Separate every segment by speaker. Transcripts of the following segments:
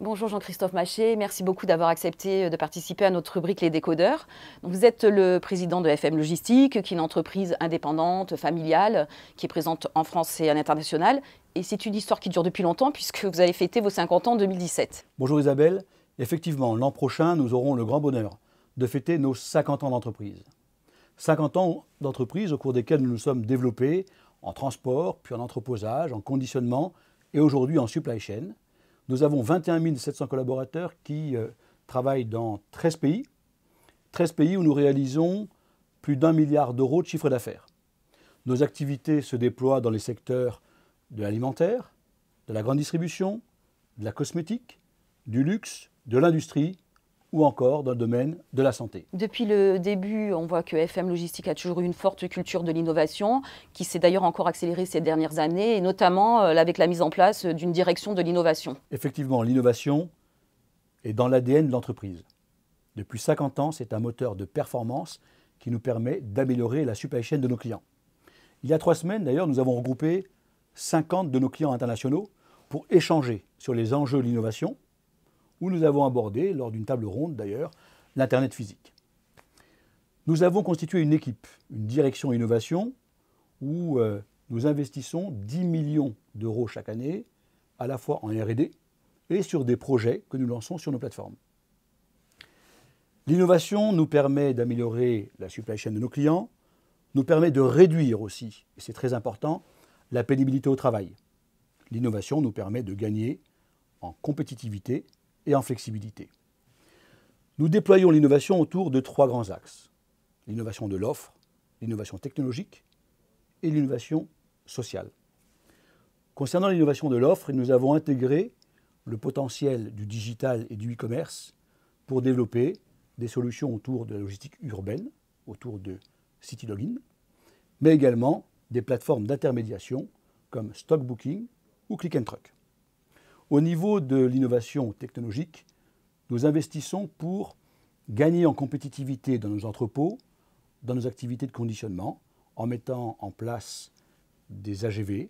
Speaker 1: Bonjour Jean-Christophe Maché, merci beaucoup d'avoir accepté de participer à notre rubrique Les Décodeurs. Donc, vous êtes le président de FM Logistique, qui est une entreprise indépendante, familiale, qui est présente en France et à l'international. Et c'est une histoire qui dure depuis longtemps puisque vous avez fêté vos 50 ans en 2017.
Speaker 2: Bonjour Isabelle, effectivement l'an prochain nous aurons le grand bonheur de fêter nos 50 ans d'entreprise. 50 ans d'entreprise au cours desquels nous nous sommes développés en transport, puis en entreposage, en conditionnement et aujourd'hui en supply chain. Nous avons 21 700 collaborateurs qui travaillent dans 13 pays. 13 pays où nous réalisons plus d'1 milliard d'euros de chiffre d'affaires. Nos activités se déploient dans les secteurs de l'alimentaire, de la grande distribution, de la cosmétique, du luxe, de l'industrie ou encore dans le domaine de la santé.
Speaker 1: Depuis le début, on voit que FM Logistique a toujours eu une forte culture de l'innovation, qui s'est d'ailleurs encore accélérée ces dernières années, et notamment avec la mise en place d'une direction de l'innovation.
Speaker 2: Effectivement, l'innovation est dans l'ADN de l'entreprise. Depuis 50 ans, c'est un moteur de performance qui nous permet d'améliorer la supply chain de nos clients. Il y a 3 semaines, d'ailleurs, nous avons regroupé 50 de nos clients internationaux pour échanger sur les enjeux de l'innovation, où nous avons abordé, lors d'une table ronde d'ailleurs, l'Internet physique. Nous avons constitué une équipe, une direction innovation, où nous investissons 10 millions d'euros chaque année, à la fois en R&D et sur des projets que nous lançons sur nos plateformes. L'innovation nous permet d'améliorer la supply chain de nos clients, nous permet de réduire aussi, et c'est très important, la pénibilité au travail. L'innovation nous permet de gagner en compétitivité et en flexibilité. Nous déployons l'innovation autour de 3 grands axes. L'innovation de l'offre, l'innovation technologique et l'innovation sociale. Concernant l'innovation de l'offre, nous avons intégré le potentiel du digital et du e-commerce pour développer des solutions autour de la logistique urbaine, autour de Citylogin, mais également des plateformes d'intermédiation comme Stockbooking ou Click and Truck. Au niveau de l'innovation technologique, nous investissons pour gagner en compétitivité dans nos entrepôts, dans nos activités de conditionnement, en mettant en place des AGV,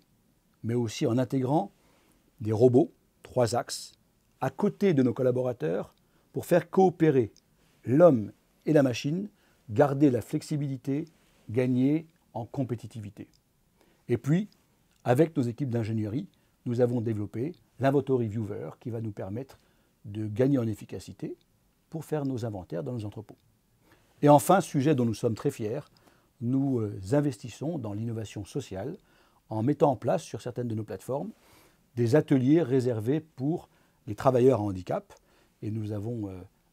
Speaker 2: mais aussi en intégrant des robots, 3 axes, à côté de nos collaborateurs pour faire coopérer l'homme et la machine, garder la flexibilité, gagner en compétitivité. Et puis, avec nos équipes d'ingénierie, nous avons développé l'Inventory Viewer qui va nous permettre de gagner en efficacité pour faire nos inventaires dans nos entrepôts. Et enfin, sujet dont nous sommes très fiers, nous investissons dans l'innovation sociale en mettant en place sur certaines de nos plateformes des ateliers réservés pour les travailleurs à handicap. Et nous avons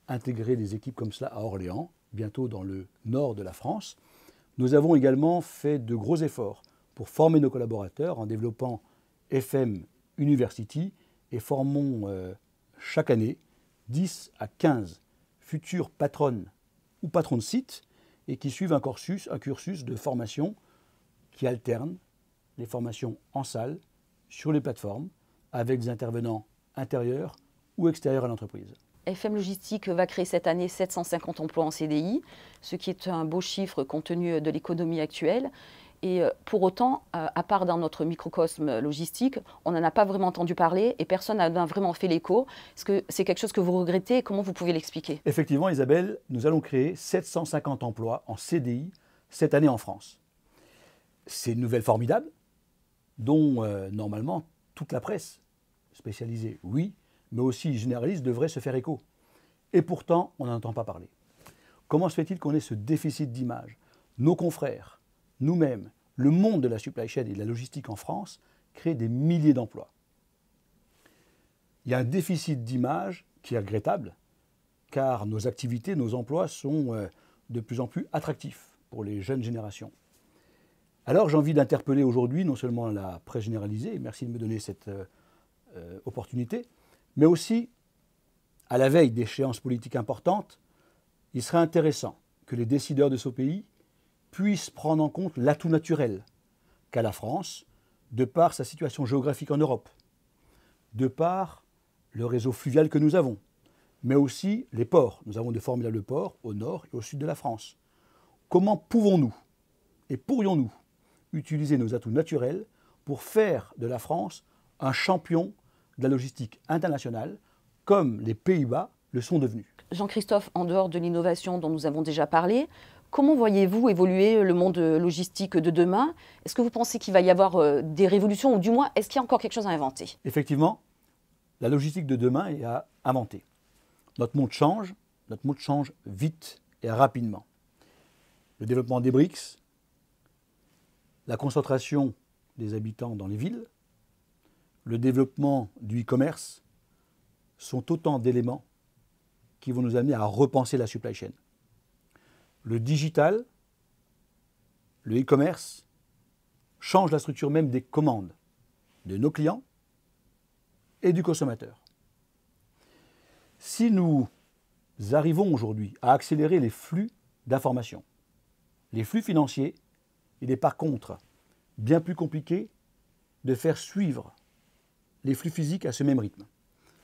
Speaker 2: intégré des équipes comme cela à Orléans, bientôt dans le nord de la France. Nous avons également fait de gros efforts pour former nos collaborateurs en développant FM University et formons chaque année 10 à 15 futures patronnes ou patrons de sites et qui suivent un cursus de formation qui alterne les formations en salle, sur les plateformes, avec des intervenants intérieurs ou extérieurs à l'entreprise.
Speaker 1: FM Logistique va créer cette année 750 emplois en CDI, ce qui est un beau chiffre compte tenu de l'économie actuelle. Et pour autant, à part dans notre microcosme logistique, on n'en a pas vraiment entendu parler et personne n'a vraiment fait l'écho. Est-ce que c'est quelque chose que vous regrettez et comment vous pouvez l'expliquer?
Speaker 2: Effectivement, Isabelle, nous allons créer 750 emplois en CDI cette année en France. C'est une nouvelle formidable dont normalement toute la presse spécialisée, oui, mais aussi généraliste devrait se faire écho. Et pourtant, on n'en entend pas parler. Comment se fait-il qu'on ait ce déficit d'image? Nos confrères, nous-mêmes, le monde de la supply chain et de la logistique en France crée des milliers d'emplois. Il y a un déficit d'image qui est regrettable, car nos activités, nos emplois sont de plus en plus attractifs pour les jeunes générations. Alors j'ai envie d'interpeller aujourd'hui non seulement la presse généralisée, et merci de me donner cette opportunité, mais aussi, à la veille d'échéances politiques importantes, il serait intéressant que les décideurs de ce pays puissent prendre en compte l'atout naturel qu'a la France, de par sa situation géographique en Europe, de par le réseau fluvial que nous avons, mais aussi les ports. Nous avons de formidables ports au nord et au sud de la France. Comment pouvons-nous et pourrions-nous utiliser nos atouts naturels pour faire de la France un champion de la logistique internationale, comme les Pays-Bas le sont devenus.
Speaker 1: Jean-Christophe, en dehors de l'innovation dont nous avons déjà parlé, comment voyez-vous évoluer le monde logistique de demain? Est-ce que vous pensez qu'il va y avoir des révolutions, ou du moins, est-ce qu'il y a encore quelque chose à inventer?
Speaker 2: Effectivement, la logistique de demain est à inventer. Notre monde change vite et rapidement. Le développement des BRICS, la concentration des habitants dans les villes, le développement du e-commerce sont autant d'éléments qui vont nous amener à repenser la supply chain. Le digital, le e-commerce, change la structure même des commandes de nos clients et du consommateur. Si nous arrivons aujourd'hui à accélérer les flux d'informations, les flux financiers, il est par contre bien plus compliqué de faire suivre les flux physiques à ce même rythme.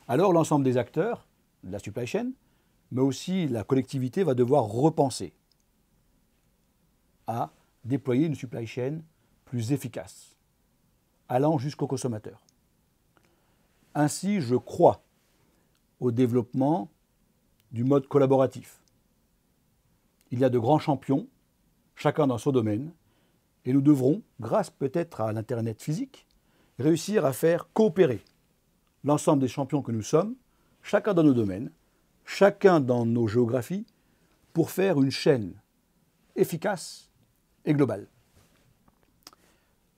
Speaker 2: Alors l'ensemble des acteurs de la supply chain, mais aussi la collectivité, va devoir repenser à déployer une supply chain plus efficace, allant jusqu'au consommateur. Ainsi, je crois au développement du mode collaboratif. Il y a de grands champions, chacun dans son domaine, et nous devrons, grâce peut-être à l'Internet physique, réussir à faire coopérer l'ensemble des champions que nous sommes, chacun dans nos domaines, chacun dans nos géographies, pour faire une chaîne efficace et globale.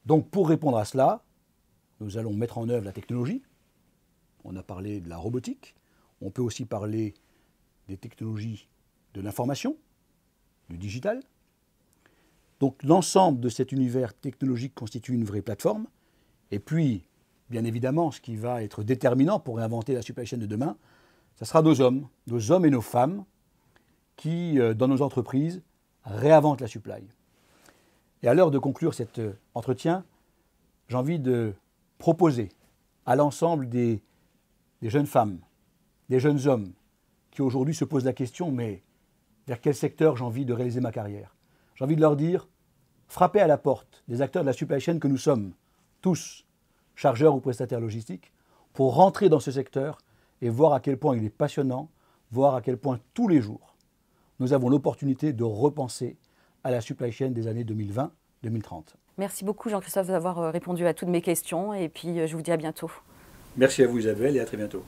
Speaker 2: Donc pour répondre à cela, nous allons mettre en œuvre la technologie. On a parlé de la robotique, on peut aussi parler des technologies de l'information, du digital. Donc l'ensemble de cet univers technologique constitue une vraie plateforme. Et puis, bien évidemment, ce qui va être déterminant pour réinventer la supply chain de demain, ce sera nos hommes et nos femmes qui, dans nos entreprises, réinventent la supply. Et à l'heure de conclure cet entretien, j'ai envie de proposer à l'ensemble des jeunes femmes, des jeunes hommes qui aujourd'hui se posent la question, mais vers quel secteur j'ai envie de réaliser ma carrière? J'ai envie de leur dire, frappez à la porte des acteurs de la supply chain que nous sommes, tous, chargeurs ou prestataires logistiques, pour rentrer dans ce secteur et voir à quel point il est passionnant, voir à quel point tous les jours, nous avons l'opportunité de repenser à la supply chain des années 2020-2030.
Speaker 1: Merci beaucoup Jean-Christophe d'avoir répondu à toutes mes questions, et puis je vous dis à bientôt.
Speaker 2: Merci à vous Isabelle et à très bientôt.